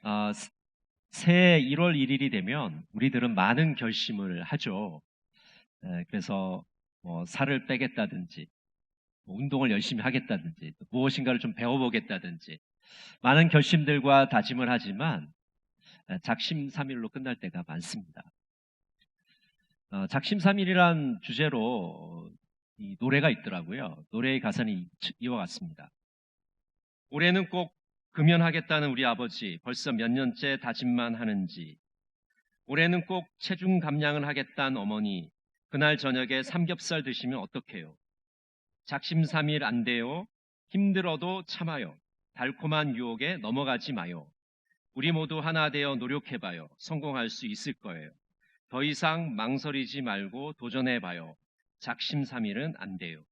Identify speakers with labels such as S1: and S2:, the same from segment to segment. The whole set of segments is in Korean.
S1: 아, 새해 1월 1일이 되면 우리들은 많은 결심을 하죠. 그래서 뭐 살을 빼겠다든지, 뭐 운동을 열심히 하겠다든지, 또 무엇인가를 좀 배워보겠다든지, 많은 결심들과 다짐을 하지만 작심삼일로 끝날 때가 많습니다. 작심삼일이란 주제로 이 노래가 있더라고요. 노래의 가사는 이와 같습니다. 올해는 꼭 금연하겠다는 우리 아버지, 벌써 몇 년째 다짐만 하는지, 올해는 꼭 체중 감량을 하겠다는 어머니, 그날 저녁에 삼겹살 드시면 어떡해요? 작심삼일 안 돼요. 힘들어도 참아요. 달콤한 유혹에 넘어가지 마요. 우리 모두 하나 되어 노력해봐요. 성공할 수 있을 거예요. 더 이상 망설이지 말고 도전해봐요. 작심삼일은 안 돼요.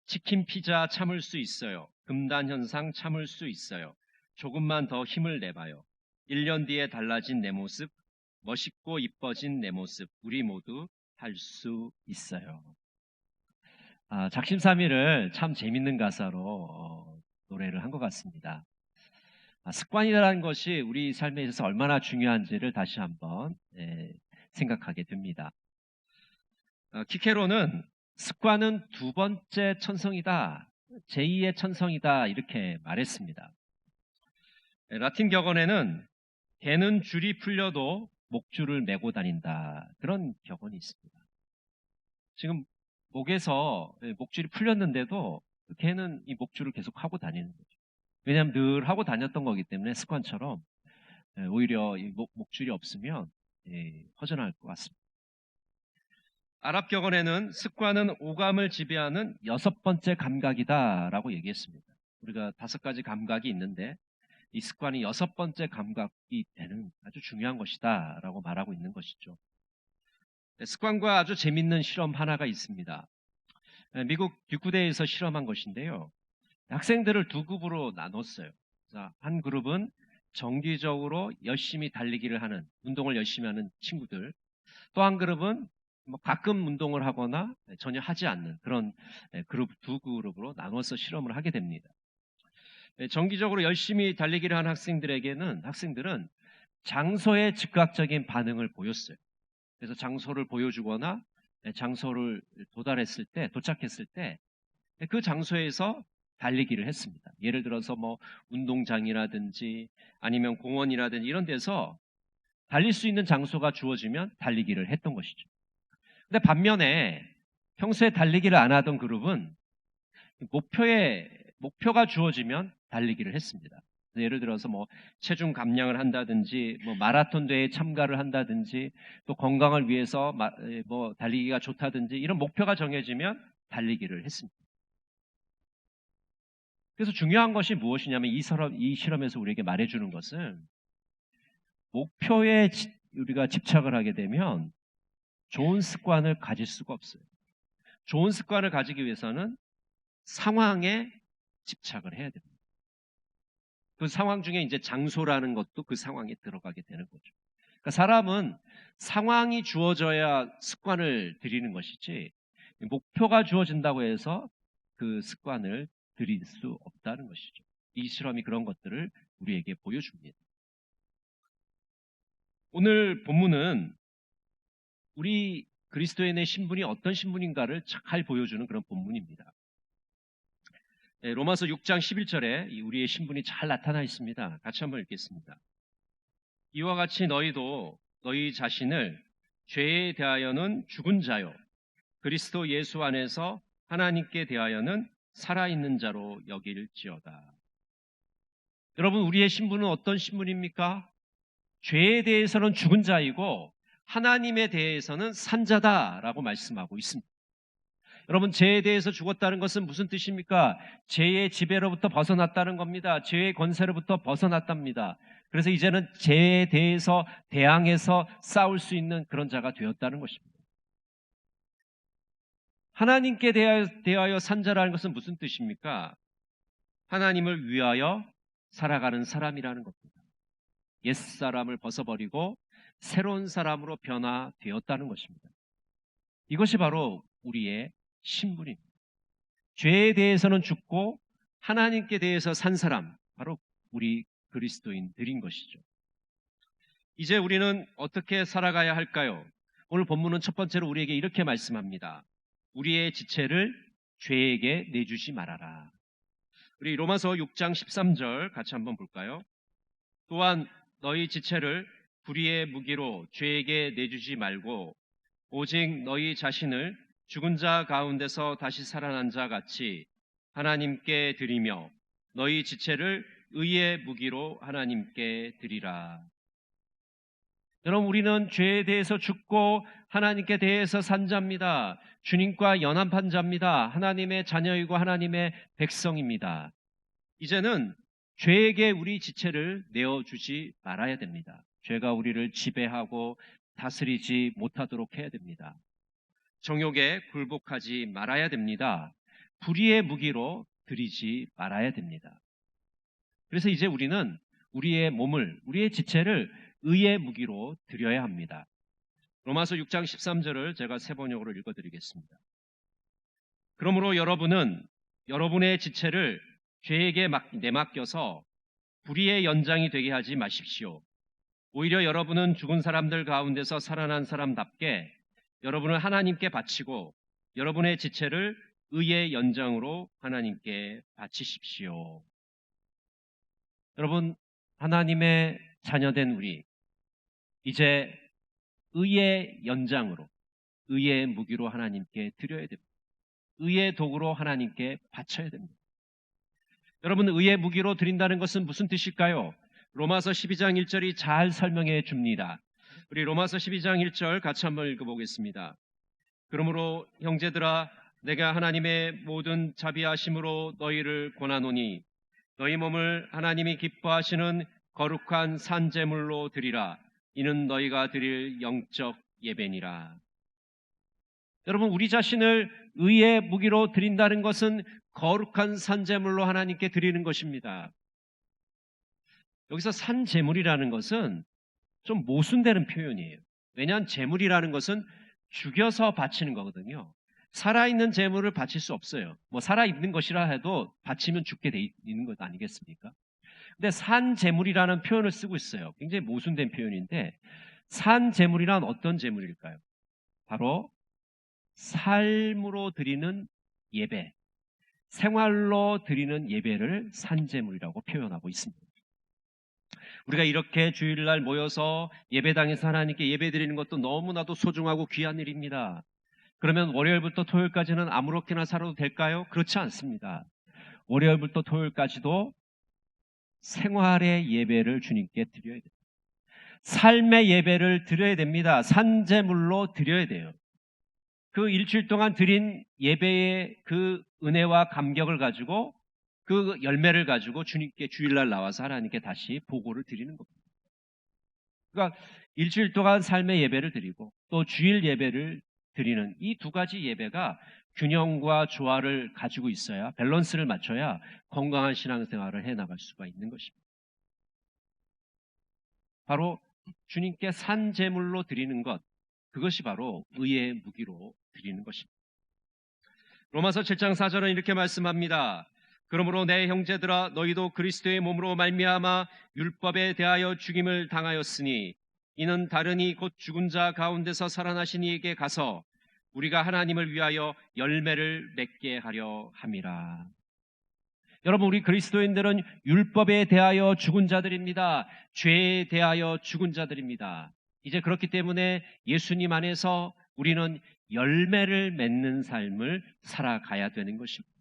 S1: 치킨 피자 참을 수 있어요. 금단 현상 참을 수 있어요. 조금만 더 힘을 내봐요. 1년 뒤에 달라진 내 모습, 멋있고 이뻐진 내 모습, 우리 모두 할 수 있어요. 작심삼일을 참 재밌는 가사로 노래를 한 것 같습니다. 습관이라는 것이 우리 삶에 있어서 얼마나 중요한지를 다시 한번 생각하게 됩니다. 키케로는 습관은 두 번째 천성이다, 제2의 천성이다 이렇게 말했습니다. 라틴 격언에는 개는 줄이 풀려도 목줄을 메고 다닌다, 그런 격언이 있습니다. 지금 목에서 목줄이 풀렸는데도 개는 이 목줄을 계속 하고 다니는 거죠. 왜냐하면 늘 하고 다녔던 거기 때문에 습관처럼 오히려 이 목줄이 없으면 허전할 것 같습니다. 아랍 격언에는 습관은 오감을 지배하는 6번째 감각이다라고 얘기했습니다. 우리가 5가지 감각이 있는데 이 습관이 6번째 감각이 되는 아주 중요한 것이다라고 말하고 있는 것이죠. 습관과 아주 재밌는 실험 하나가 있습니다. 미국 듀크대에서 실험한 것인데요. 학생들을 두 그룹으로 나눴어요. 한 그룹은 정기적으로 열심히 달리기를 하는, 운동을 열심히 하는 친구들, 또 한 그룹은 뭐 가끔 운동을 하거나 전혀 하지 않는 그런 두 그룹으로 나눠서 실험을 하게 됩니다. 정기적으로 열심히 달리기를 하는 학생들은 장소에 즉각적인 반응을 보였어요. 그래서 장소를 보여주거나 장소를 도착했을 때 그 장소에서 달리기를 했습니다. 예를 들어서 뭐 운동장이라든지 아니면 공원이라든지 이런 데서 달릴 수 있는 장소가 주어지면 달리기를 했던 것이죠. 근데 반면에 평소에 달리기를 안 하던 그룹은 목표가 주어지면 달리기를 했습니다. 예를 들어서 뭐 체중 감량을 한다든지, 뭐 마라톤 대회에 참가를 한다든지, 또 건강을 위해서 뭐 달리기가 좋다든지 이런 목표가 정해지면 달리기를 했습니다. 그래서 중요한 것이 무엇이냐면 이 실험에서 우리에게 말해주는 것은 목표에 우리가 집착을 하게 되면 좋은 습관을 가질 수가 없어요. 좋은 습관을 가지기 위해서는 상황에 집착을 해야 됩니다. 그 상황 중에 이제 장소라는 것도 그 상황에 들어가게 되는 거죠. 그러니까 사람은 상황이 주어져야 습관을 들이는 것이지 목표가 주어진다고 해서 그 습관을 들일 수 없다는 것이죠. 이 실험이 그런 것들을 우리에게 보여줍니다. 오늘 본문은 우리 그리스도인의 신분이 어떤 신분인가를 잘 보여주는 그런 본문입니다. 로마서 6장 11절에 우리의 신분이 잘 나타나 있습니다. 같이 한번 읽겠습니다. 이와 같이 너희도 너희 자신을 죄에 대하여는 죽은 자요, 그리스도 예수 안에서 하나님께 대하여는 살아있는 자로 여길지어다. 여러분, 우리의 신분은 어떤 신분입니까? 죄에 대해서는 죽은 자이고 하나님에 대해서는 산 자다라고 말씀하고 있습니다. 여러분, 죄에 대해서 죽었다는 것은 무슨 뜻입니까? 죄의 지배로부터 벗어났다는 겁니다. 죄의 권세로부터 벗어났답니다. 그래서 이제는 죄에 대해서 대항해서 싸울 수 있는 그런 자가 되었다는 것입니다. 하나님께 대하여 산 자라는 것은 무슨 뜻입니까? 하나님을 위하여 살아가는 사람이라는 겁니다. 옛사람을 벗어버리고 새로운 사람으로 변화되었다는 것입니다. 이것이 바로 우리의 신분입니다. 죄에 대해서는 죽고 하나님께 대해서 산 사람, 바로 우리 그리스도인들인 것이죠. 이제 우리는 어떻게 살아가야 할까요? 오늘 본문은 첫 번째로 우리에게 이렇게 말씀합니다. 우리의 지체를 죄에게 내주지 말아라. 우리 로마서 6장 13절 같이 한번 볼까요? 또한 너희 지체를 불의의 무기로 죄에게 내주지 말고 오직 너희 자신을 죽은 자 가운데서 다시 살아난 자 같이 하나님께 드리며 너희 지체를 의의 무기로 하나님께 드리라. 여러분, 우리는 죄에 대해서 죽고 하나님께 대해서 산 자입니다. 주님과 연합한 자입니다. 하나님의 자녀이고 하나님의 백성입니다. 이제는 죄에게 우리 지체를 내어주지 말아야 됩니다. 죄가 우리를 지배하고 다스리지 못하도록 해야 됩니다. 정욕에 굴복하지 말아야 됩니다. 불의의 무기로 드리지 말아야 됩니다. 그래서 이제 우리는 우리의 몸을, 우리의 지체를 의의 무기로 드려야 합니다. 로마서 6장 13절을 제가 세 번역으로 읽어드리겠습니다. 그러므로 여러분은 여러분의 지체를 죄에게 내맡겨서 불의의 연장이 되게 하지 마십시오. 오히려 여러분은 죽은 사람들 가운데서 살아난 사람답게 여러분을 하나님께 바치고 여러분의 지체를 의의 연장으로 하나님께 바치십시오. 여러분, 하나님의 자녀된 우리, 이제 의의 연장으로, 의의 무기로 하나님께 드려야 됩니다. 의의 도구로 하나님께 바쳐야 됩니다. 여러분, 의의 무기로 드린다는 것은 무슨 뜻일까요? 로마서 12장 1절이 잘 설명해 줍니다. 우리 로마서 12장 1절 같이 한번 읽어보겠습니다. 그러므로 형제들아, 내가 하나님의 모든 자비하심으로 너희를 권하노니 너희 몸을 하나님이 기뻐하시는 거룩한 산제물로 드리라. 이는 너희가 드릴 영적 예배니라. 여러분, 우리 자신을 의의 무기로 드린다는 것은 거룩한 산제물로 하나님께 드리는 것입니다. 여기서 산제물이라는 것은 좀 모순되는 표현이에요. 왜냐하면 제물이라는 것은 죽여서 바치는 거거든요. 살아있는 제물을 바칠 수 없어요. 뭐 살아있는 것이라 해도 바치면 죽게 돼 있는 것 아니겠습니까? 근데 산제물이라는 표현을 쓰고 있어요. 굉장히 모순된 표현인데, 산제물이란 어떤 제물일까요? 바로 삶으로 드리는 예배, 생활로 드리는 예배를 산제물이라고 표현하고 있습니다. 우리가 이렇게 주일날 모여서 예배당에서 하나님께 예배 드리는 것도 너무나도 소중하고 귀한 일입니다. 그러면 월요일부터 토요일까지는 아무렇게나 살아도 될까요? 그렇지 않습니다. 월요일부터 토요일까지도 생활의 예배를 주님께 드려야 됩니다. 삶의 예배를 드려야 됩니다. 산제물로 드려야 돼요. 그 일주일 동안 드린 예배의 그 은혜와 감격을 가지고, 그 열매를 가지고 주님께 주일날 나와서 하나님께 다시 보고를 드리는 겁니다. 그러니까 일주일 동안 삶의 예배를 드리고 또 주일 예배를 드리는 이 두 가지 예배가 균형과 조화를 가지고 있어야, 밸런스를 맞춰야 건강한 신앙생활을 해나갈 수가 있는 것입니다. 바로 주님께 산제물로 드리는 것, 그것이 바로 의의 무기로 드리는 것입니다. 로마서 7장 4절은 이렇게 말씀합니다. 그러므로 내 형제들아, 너희도 그리스도의 몸으로 말미암아 율법에 대하여 죽임을 당하였으니 이는 다른이 곧 죽은 자 가운데서 살아나신 이에게 가서 우리가 하나님을 위하여 열매를 맺게 하려 함이라. 여러분, 우리 그리스도인들은 율법에 대하여 죽은 자들입니다. 죄에 대하여 죽은 자들입니다. 이제 그렇기 때문에 예수님 안에서 우리는 열매를 맺는 삶을 살아가야 되는 것입니다.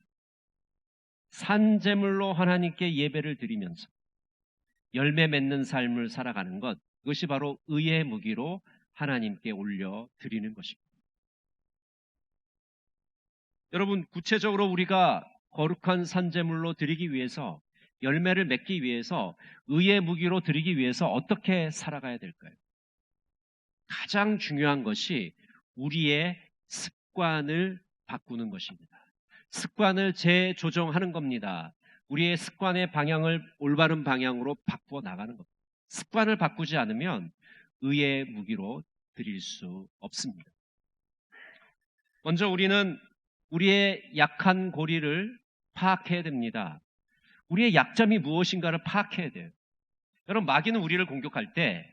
S1: 산제물로 하나님께 예배를 드리면서 열매 맺는 삶을 살아가는 것, 그것이 바로 의의 무기로 하나님께 올려 드리는 것입니다. 여러분, 구체적으로 우리가 거룩한 산제물로 드리기 위해서, 열매를 맺기 위해서, 의의 무기로 드리기 위해서 어떻게 살아가야 될까요? 가장 중요한 것이 우리의 습관을 바꾸는 것입니다. 습관을 재조정하는 겁니다. 우리의 습관의 방향을 올바른 방향으로 바꾸어 나가는 겁니다. 습관을 바꾸지 않으면 의의 무기로 드릴 수 없습니다. 먼저 우리는 우리의 약한 고리를 파악해야 됩니다. 우리의 약점이 무엇인가를 파악해야 돼요. 여러분, 마귀는 우리를 공격할 때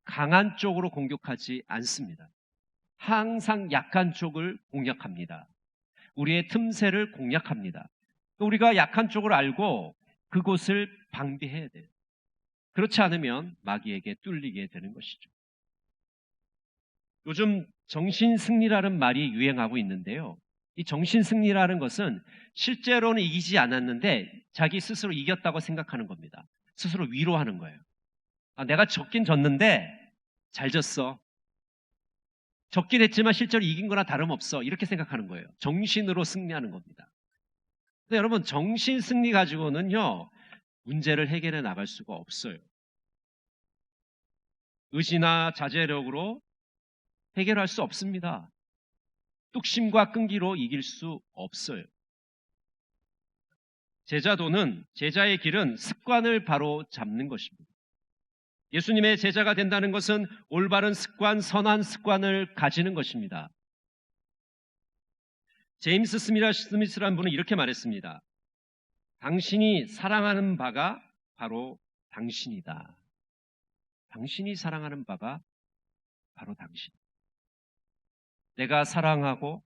S1: 강한 쪽으로 공격하지 않습니다. 항상 약한 쪽을 공략합니다. 우리의 틈새를 공략합니다. 우리가 약한 쪽을 알고 그곳을 방비해야 돼요. 그렇지 않으면 마귀에게 뚫리게 되는 것이죠. 요즘 정신승리라는 말이 유행하고 있는데요. 이 정신승리라는 것은 실제로는 이기지 않았는데 자기 스스로 이겼다고 생각하는 겁니다. 스스로 위로하는 거예요. 내가 졌긴 졌는데 잘 졌어. 졌긴 했지만 실제로 이긴 거나 다름없어. 이렇게 생각하는 거예요. 정신으로 승리하는 겁니다. 근데 여러분, 정신 승리 가지고는요, 문제를 해결해 나갈 수가 없어요. 의지나 자제력으로 해결할 수 없습니다. 뚝심과 끈기로 이길 수 없어요. 제자의 길은 습관을 바로 잡는 것입니다. 예수님의 제자가 된다는 것은 올바른 습관, 선한 습관을 가지는 것입니다. 제임스 스미스라는 분은 이렇게 말했습니다. 당신이 사랑하는 바가 바로 당신이다. 당신이 사랑하는 바가 바로 당신. 내가 사랑하고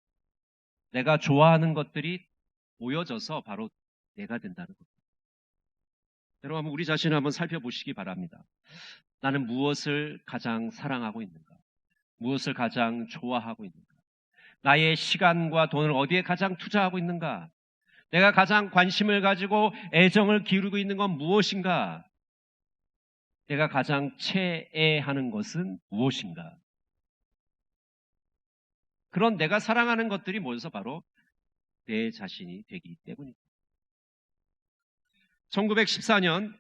S1: 내가 좋아하는 것들이 모여져서 바로 내가 된다는 겁니다. 여러분, 한번 우리 자신을 한번 살펴보시기 바랍니다. 나는 무엇을 가장 사랑하고 있는가? 무엇을 가장 좋아하고 있는가? 나의 시간과 돈을 어디에 가장 투자하고 있는가? 내가 가장 관심을 가지고 애정을 기울이고 있는 건 무엇인가? 내가 가장 최애하는 것은 무엇인가? 그런 내가 사랑하는 것들이 모여서 바로 내 자신이 되기 때문입니다. 1914년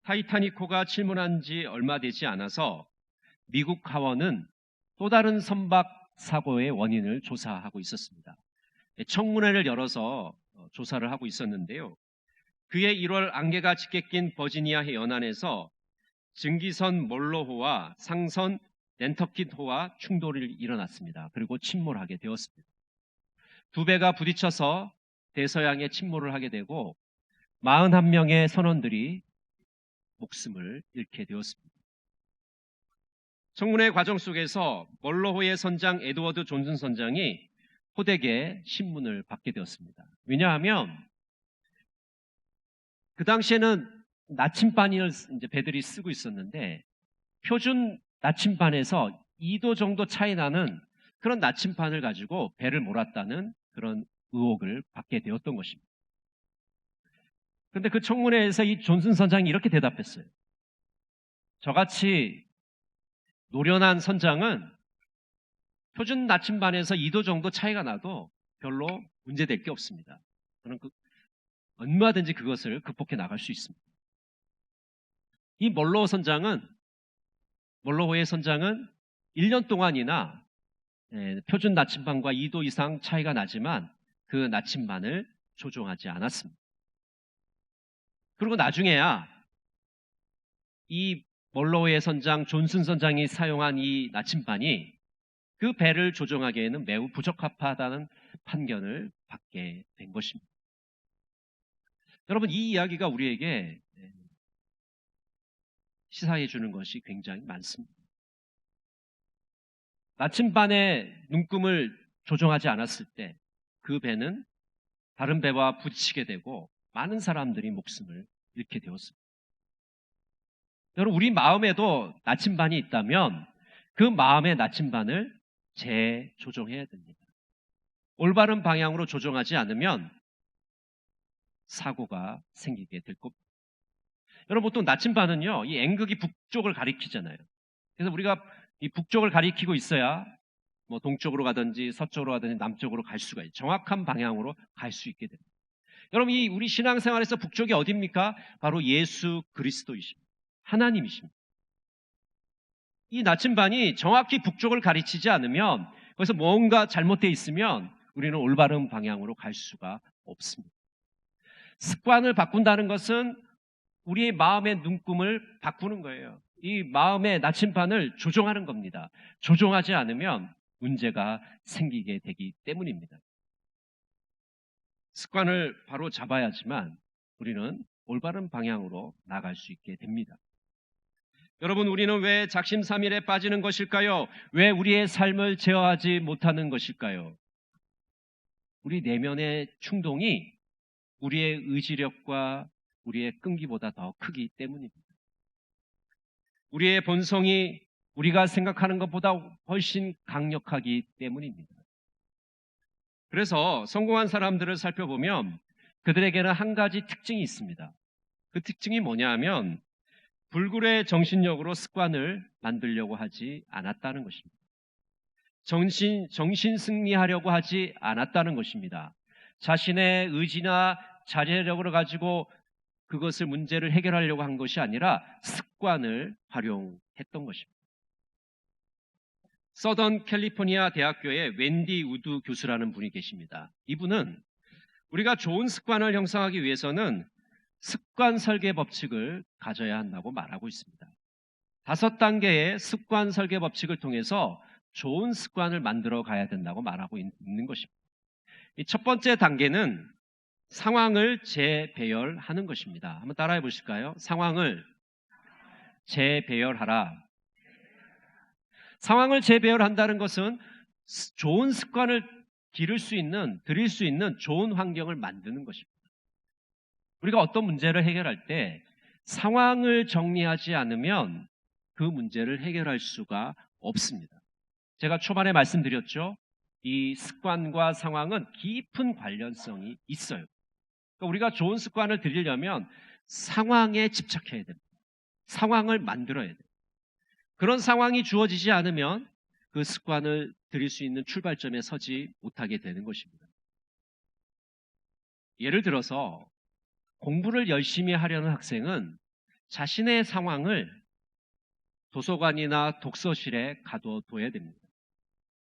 S1: 타이타닉호가 침몰한 지 얼마 되지 않아서 미국 하원은 또 다른 선박 사고의 원인을 조사하고 있었습니다. 청문회를 열어서 조사를 하고 있었는데요. 그해 1월 안개가 짙게 낀 버지니아 연안에서 증기선 몰로호와 상선 낸터킷호와 충돌이 일어났습니다. 그리고 침몰하게 되었습니다. 두 배가 부딪혀서 대서양에 침몰을 하게 되고 41명의 선원들이 목숨을 잃게 되었습니다. 청문회 과정 속에서 몰로호의 선장 에드워드 존슨 선장이 호되게 신문을 받게 되었습니다. 왜냐하면 그 당시에는 나침반을 이제 배들이 쓰고 있었는데 표준 나침반에서 2도 정도 차이 나는 그런 나침반을 가지고 배를 몰았다는 그런 의혹을 받게 되었던 것입니다. 그런데 그 청문회에서 이 존슨 선장이 이렇게 대답했어요. 저같이 노련한 선장은 표준 나침반에서 2도 정도 차이가 나도 별로 문제될 게 없습니다. 저는 얼마든지 그것을 극복해 나갈 수 있습니다. 이 몰로호의 선장은 1년 동안이나 표준 나침반과 2도 이상 차이가 나지만 그 나침반을 조종하지 않았습니다. 그리고 나중에야 이 몰로호의 선장 존슨 선장이 사용한 이 나침반이 그 배를 조종하기에는 매우 부적합하다는 판결을 받게 된 것입니다. 여러분, 이 이야기가 우리에게 시사해 주는 것이 굉장히 많습니다. 나침반의 눈금을 조종하지 않았을 때 그 배는 다른 배와 부딪히게 되고 많은 사람들이 목숨을 잃게 되었습니다. 여러분, 우리 마음에도 나침반이 있다면 그 마음의 나침반을 재조종해야 됩니다. 올바른 방향으로 조종하지 않으면 사고가 생기게 될 겁니다. 여러분, 보통 나침반은요, 이 N극이 북쪽을 가리키잖아요. 그래서 우리가 이 북쪽을 가리키고 있어야 뭐 동쪽으로 가든지 서쪽으로 가든지 남쪽으로 갈 수가 있어요. 정확한 방향으로 갈 수 있게 됩니다. 여러분, 이 우리 신앙생활에서 북쪽이 어디입니까? 바로 예수 그리스도이십니다. 하나님이십니다. 이 나침반이 정확히 북쪽을 가리치지 않으면 거기서 뭔가 잘못되어 있으면 우리는 올바른 방향으로 갈 수가 없습니다. 습관을 바꾼다는 것은 우리의 마음의 눈금을 바꾸는 거예요. 이 마음의 나침반을 조종하는 겁니다. 조종하지 않으면 문제가 생기게 되기 때문입니다. 습관을 바로 잡아야지만 우리는 올바른 방향으로 나갈 수 있게 됩니다. 여러분, 우리는 왜 작심삼일에 빠지는 것일까요? 왜 우리의 삶을 제어하지 못하는 것일까요? 우리 내면의 충동이 우리의 의지력과 우리의 끈기보다 더 크기 때문입니다. 우리의 본성이 우리가 생각하는 것보다 훨씬 강력하기 때문입니다. 그래서 성공한 사람들을 살펴보면 그들에게는 한 가지 특징이 있습니다. 그 특징이 뭐냐 하면 불굴의 정신력으로 습관을 만들려고 하지 않았다는 것입니다. 정신 승리하려고 하지 않았다는 것입니다. 자신의 의지나 자제력을 가지고 그것을 문제를 해결하려고 한 것이 아니라 습관을 활용했던 것입니다. 서던 캘리포니아 대학교의 웬디 우드 교수라는 분이 계십니다. 이분은 우리가 좋은 습관을 형성하기 위해서는 습관 설계 법칙을 가져야 한다고 말하고 있습니다. 5단계의 습관 설계 법칙을 통해서 좋은 습관을 만들어 가야 된다고 말하고 있는 것입니다. 이 첫 번째 단계는 상황을 재배열하는 것입니다. 한번 따라해 보실까요? 상황을 재배열하라. 상황을 재배열한다는 것은 좋은 습관을 들일 수 있는 좋은 환경을 만드는 것입니다. 우리가 어떤 문제를 해결할 때 상황을 정리하지 않으면 그 문제를 해결할 수가 없습니다. 제가 초반에 말씀드렸죠. 이 습관과 상황은 깊은 관련성이 있어요. 그러니까 우리가 좋은 습관을 들이려면 상황에 집착해야 됩니다. 상황을 만들어야 돼요. 그런 상황이 주어지지 않으면 그 습관을 들일 수 있는 출발점에 서지 못하게 되는 것입니다. 예를 들어서 공부를 열심히 하려는 학생은 자신의 상황을 도서관이나 독서실에 가둬둬야 됩니다.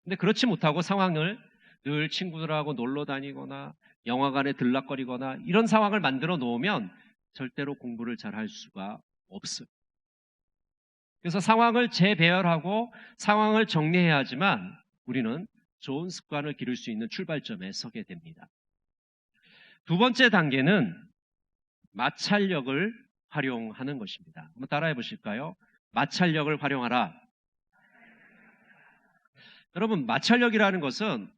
S1: 근데 그렇지 못하고 상황을 늘 친구들하고 놀러 다니거나 영화관에 들락거리거나 이런 상황을 만들어 놓으면 절대로 공부를 잘 할 수가 없어요. 그래서 상황을 재배열하고 상황을 정리해야 하지만 우리는 좋은 습관을 기를 수 있는 출발점에 서게 됩니다. 두 번째 단계는 마찰력을 활용하는 것입니다. 한번 따라해 보실까요? 마찰력을 활용하라. 여러분, 마찰력이라는 것은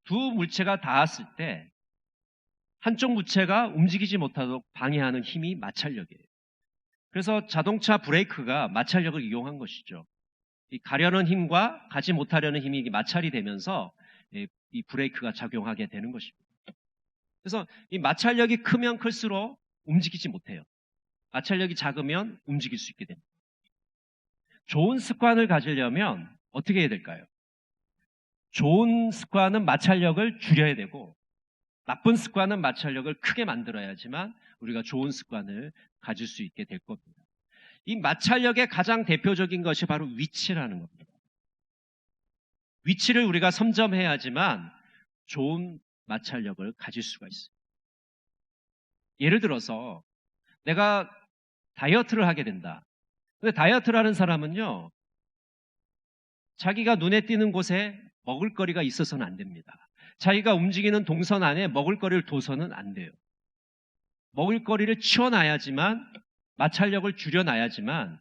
S1: 두 물체가 닿았을 때 한쪽 물체가 움직이지 못하도록 방해하는 힘이 마찰력이에요. 그래서 자동차 브레이크가 마찰력을 이용한 것이죠. 이 가려는 힘과 가지 못하려는 힘이 마찰이 되면서 이 브레이크가 작용하게 되는 것입니다. 그래서 이 마찰력이 크면 클수록 움직이지 못해요. 마찰력이 작으면 움직일 수 있게 됩니다. 좋은 습관을 가지려면 어떻게 해야 될까요? 좋은 습관은 마찰력을 줄여야 되고 나쁜 습관은 마찰력을 크게 만들어야지만 우리가 좋은 습관을 가질 수 있게 될 겁니다. 이 마찰력의 가장 대표적인 것이 바로 위치라는 겁니다. 위치를 우리가 선점해야지만 좋은 마찰력을 가질 수가 있어요. 예를 들어서 내가 다이어트를 하게 된다. 근데 다이어트를 하는 사람은요, 자기가 눈에 띄는 곳에 먹을거리가 있어서는 안 됩니다. 자기가 움직이는 동선 안에 먹을거리를 둬서는 안 돼요. 먹을거리를 치워놔야지만, 마찰력을 줄여놔야지만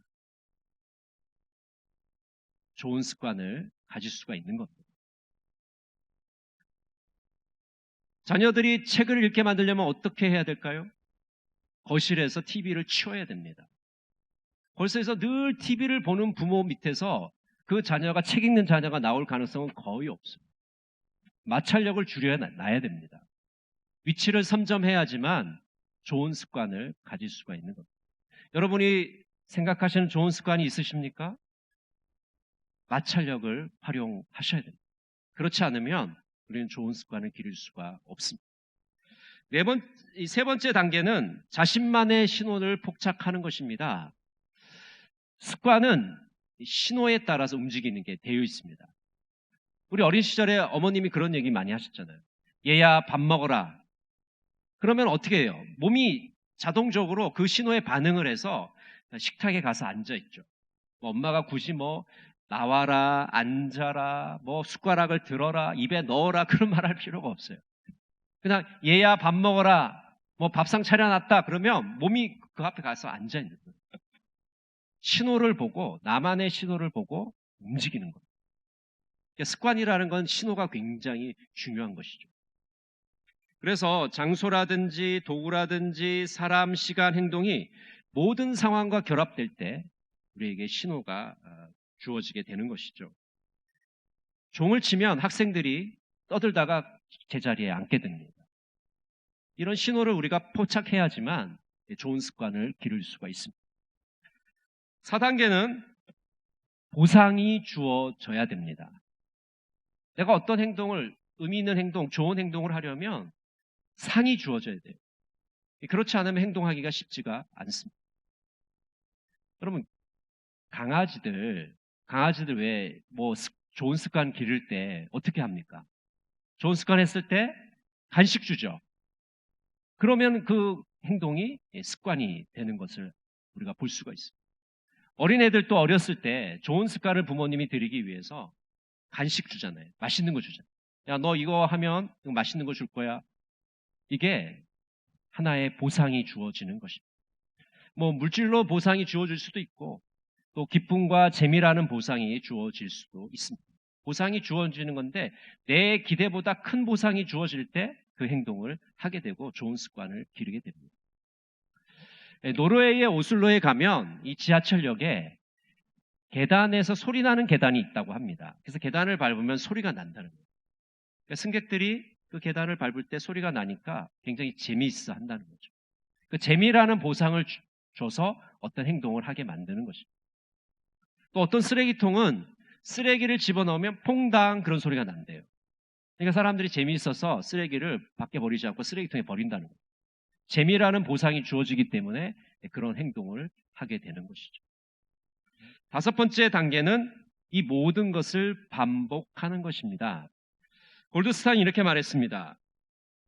S1: 좋은 습관을 가질 수가 있는 겁니다. 자녀들이 책을 읽게 만들려면 어떻게 해야 될까요? 거실에서 TV를 치워야 됩니다. 거실에서 늘 TV를 보는 부모 밑에서 그 자녀가 책 읽는 자녀가 나올 가능성은 거의 없어요. 마찰력을 줄여놔야 됩니다. 위치를 선점해야지만 좋은 습관을 가질 수가 있는 겁니다. 여러분이 생각하시는 좋은 습관이 있으십니까? 마찰력을 활용하셔야 됩니다. 그렇지 않으면 우리는 좋은 습관을 기를 수가 없습니다. 세 번째 단계는 자신만의 신호를 포착하는 것입니다. 습관은 신호에 따라서 움직이는 게 되어 있습니다. 우리 어린 시절에 어머님이 그런 얘기 많이 하셨잖아요. 얘야 밥 먹어라. 그러면 어떻게 해요? 몸이 자동적으로 그 신호에 반응을 해서 식탁에 가서 앉아있죠. 엄마가 굳이 나와라, 앉아라, 숟가락을 들어라, 입에 넣어라 그런 말 할 필요가 없어요. 그냥 얘야 밥 먹어라, 밥상 차려놨다 그러면 몸이 그 앞에 가서 앉아있는 거예요. 신호를 보고, 나만의 신호를 보고 움직이는 거예요. 그러니까 습관이라는 건 신호가 굉장히 중요한 것이죠. 그래서 장소라든지 도구라든지 사람, 시간, 행동이 모든 상황과 결합될 때 우리에게 신호가 주어지게 되는 것이죠. 종을 치면 학생들이 떠들다가 제자리에 앉게 됩니다. 이런 신호를 우리가 포착해야지만 좋은 습관을 기를 수가 있습니다. 4단계는 보상이 주어져야 됩니다. 내가 어떤 행동을, 의미 있는 행동, 좋은 행동을 하려면 상이 주어져야 돼요. 그렇지 않으면 행동하기가 쉽지가 않습니다. 여러분, 강아지들 왜 좋은 습관 기를 때 어떻게 합니까? 좋은 습관 했을 때 간식 주죠. 그러면 그 행동이 습관이 되는 것을 우리가 볼 수가 있습니다. 어린애들도 어렸을 때 좋은 습관을 부모님이 들이기 위해서 간식 주잖아요. 맛있는 거 주잖아요. 야, 너 이거 하면 맛있는 거 줄 거야. 이게 하나의 보상이 주어지는 것입니다. 물질로 보상이 주어질 수도 있고 또 기쁨과 재미라는 보상이 주어질 수도 있습니다. 보상이 주어지는 건데 내 기대보다 큰 보상이 주어질 때 그 행동을 하게 되고 좋은 습관을 기르게 됩니다. 노르웨이의 오슬로에 가면 이 지하철역에 계단에서 소리 나는 계단이 있다고 합니다. 그래서 계단을 밟으면 소리가 난다는 거예요. 그러니까 승객들이 그 계단을 밟을 때 소리가 나니까 굉장히 재미있어 한다는 거죠. 그 재미라는 보상을 줘서 어떤 행동을 하게 만드는 것입니다. 또 어떤 쓰레기통은 쓰레기를 집어넣으면 퐁당 그런 소리가 난대요. 그러니까 사람들이 재미있어서 쓰레기를 밖에 버리지 않고 쓰레기통에 버린다는 거예요. 재미라는 보상이 주어지기 때문에 그런 행동을 하게 되는 것이죠. 5번째 단계는 이 모든 것을 반복하는 것입니다. 골드스타인이 이렇게 말했습니다.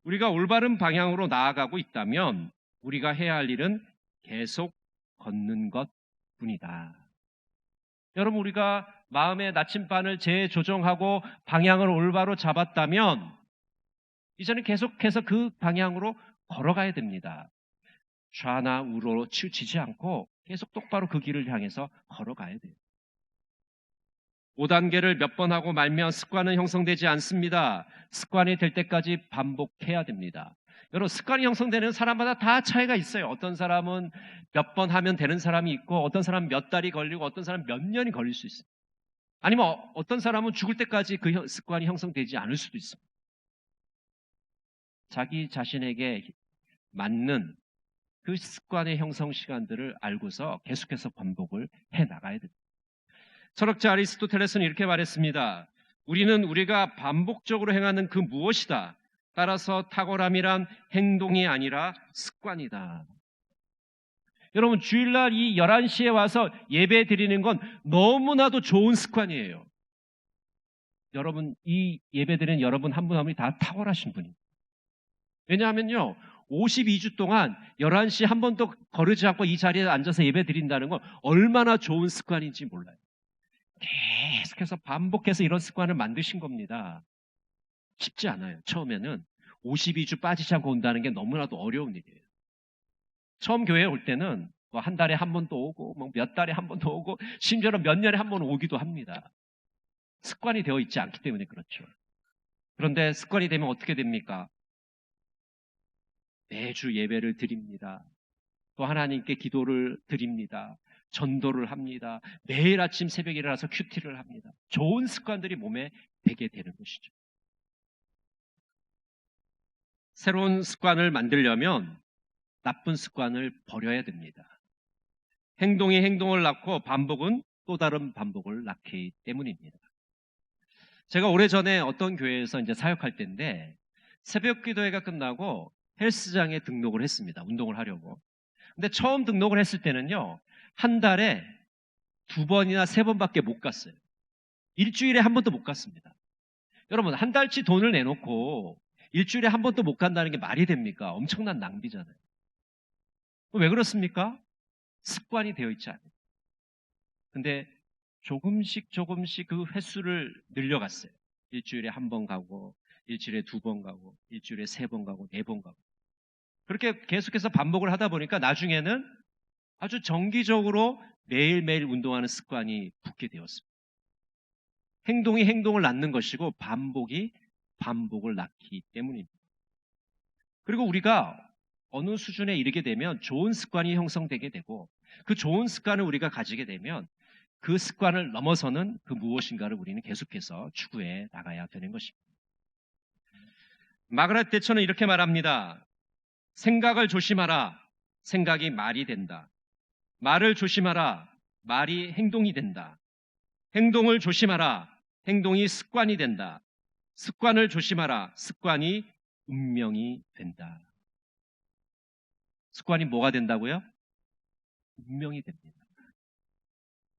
S1: 우리가 올바른 방향으로 나아가고 있다면 우리가 해야 할 일은 계속 걷는 것뿐이다. 여러분, 우리가 마음의 나침반을 재조정하고 방향을 올바로 잡았다면 이제는 계속해서 그 방향으로 걸어가야 됩니다. 좌나 우로 치우치지 않고 계속 똑바로 그 길을 향해서 걸어가야 돼요. 5단계를 몇 번 하고 말면 습관은 형성되지 않습니다. 습관이 될 때까지 반복해야 됩니다. 여러분, 습관이 형성되는 사람마다 다 차이가 있어요. 어떤 사람은 몇 번 하면 되는 사람이 있고 어떤 사람은 몇 달이 걸리고 어떤 사람은 몇 년이 걸릴 수 있어요. 아니면 어떤 사람은 죽을 때까지 그 습관이 형성되지 않을 수도 있습니다. 자기 자신에게 맞는 그 습관의 형성 시간들을 알고서 계속해서 반복을 해나가야 됩니다. 철학자 아리스토텔레스는 이렇게 말했습니다. 우리는 우리가 반복적으로 행하는 그 무엇이다. 따라서 탁월함이란 행동이 아니라 습관이다. 여러분, 주일날 이 11시에 와서 예배 드리는 건 너무나도 좋은 습관이에요. 여러분, 이 예배 드리는 여러분 한 분 한 분이 다 탁월하신 분입니다. 왜냐하면요, 52주 동안 11시 한 번도 거르지 않고 이 자리에 앉아서 예배 드린다는 건 얼마나 좋은 습관인지 몰라요. 계속해서 반복해서 이런 습관을 만드신 겁니다. 쉽지 않아요. 처음에는 52주 빠지지 않고 온다는 게 너무나도 어려운 일이에요. 처음 교회에 올 때는 한 달에 한 번도 오고 몇 달에 한 번도 오고 심지어는 몇 년에 한 번 오기도 합니다. 습관이 되어 있지 않기 때문에 그렇죠. 그런데 습관이 되면 어떻게 됩니까? 매주 예배를 드립니다. 또 하나님께 기도를 드립니다. 전도를 합니다. 매일 아침 새벽에 일어나서 큐티를 합니다. 좋은 습관들이 몸에 배게 되는 것이죠. 새로운 습관을 만들려면 나쁜 습관을 버려야 됩니다. 행동이 행동을 낳고 반복은 또 다른 반복을 낳기 때문입니다. 제가 오래전에 어떤 교회에서 이제 사역할 때인데 새벽 기도회가 끝나고 헬스장에 등록을 했습니다. 운동을 하려고. 근데 처음 등록을 했을 때는요, 한 달에 2번이나 3번밖에 못 갔어요. 일주일에 한 번도 못 갔습니다. 여러분, 한 달치 돈을 내놓고 일주일에 한 번도 못 간다는 게 말이 됩니까? 엄청난 낭비잖아요. 왜 그렇습니까? 습관이 되어 있지 않아요. 근데 조금씩 그 횟수를 늘려갔어요. 일주일에 한 번 가고, 일주일에 2번 가고, 일주일에 3번 가고, 4번 가고. 그렇게 계속해서 반복을 하다 보니까 나중에는 아주 정기적으로 매일매일 운동하는 습관이 붙게 되었습니다. 행동이 행동을 낳는 것이고 반복이 반복을 낳기 때문입니다. 그리고 우리가 어느 수준에 이르게 되면 좋은 습관이 형성되게 되고 그 좋은 습관을 우리가 가지게 되면 그 습관을 넘어서는 그 무엇인가를 우리는 계속해서 추구해 나가야 되는 것입니다. 마가렛 대처는 이렇게 말합니다. 생각을 조심하라. 생각이 말이 된다. 말을 조심하라. 말이 행동이 된다. 행동을 조심하라. 행동이 습관이 된다. 습관을 조심하라. 습관이 운명이 된다. 습관이 뭐가 된다고요? 운명이 됩니다.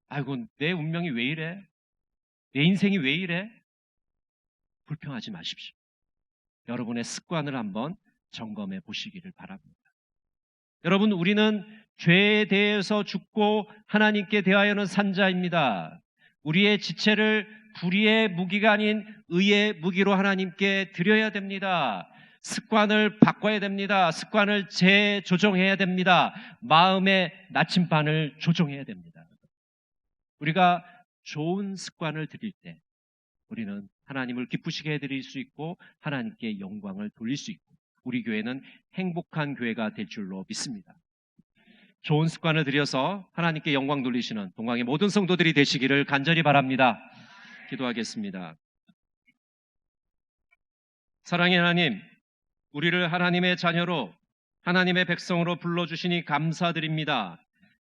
S1: 아이고, 내 운명이 왜 이래? 내 인생이 왜 이래? 불평하지 마십시오. 여러분의 습관을 한번 점검해 보시기를 바랍니다. 여러분, 우리는 죄에 대해서 죽고 하나님께 대하여는 산 자입니다. 우리의 지체를 불의의 무기가 아닌 의의 무기로 하나님께 드려야 됩니다. 습관을 바꿔야 됩니다. 습관을 재조정해야 됩니다. 마음의 나침반을 조정해야 됩니다. 우리가 좋은 습관을 들일 때 우리는 하나님을 기쁘시게 해드릴 수 있고 하나님께 영광을 돌릴 수 있고 우리 교회는 행복한 교회가 될 줄로 믿습니다. 좋은 습관을 들여서 하나님께 영광 돌리시는 동광의 모든 성도들이 되시기를 간절히 바랍니다. 기도하겠습니다. 사랑의 하나님, 우리를 하나님의 자녀로 하나님의 백성으로 불러주시니 감사드립니다.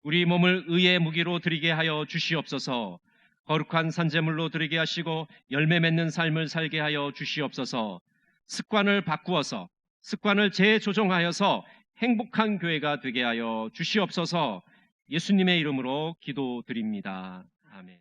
S1: 우리 몸을 의의 무기로 드리게 하여 주시옵소서. 거룩한 산재물로 드리게 하시고 열매 맺는 삶을 살게 하여 주시옵소서. 습관을 바꾸어서 습관을 재조정하여서 행복한 교회가 되게 하여 주시옵소서. 예수님의 이름으로 기도드립니다. 아멘.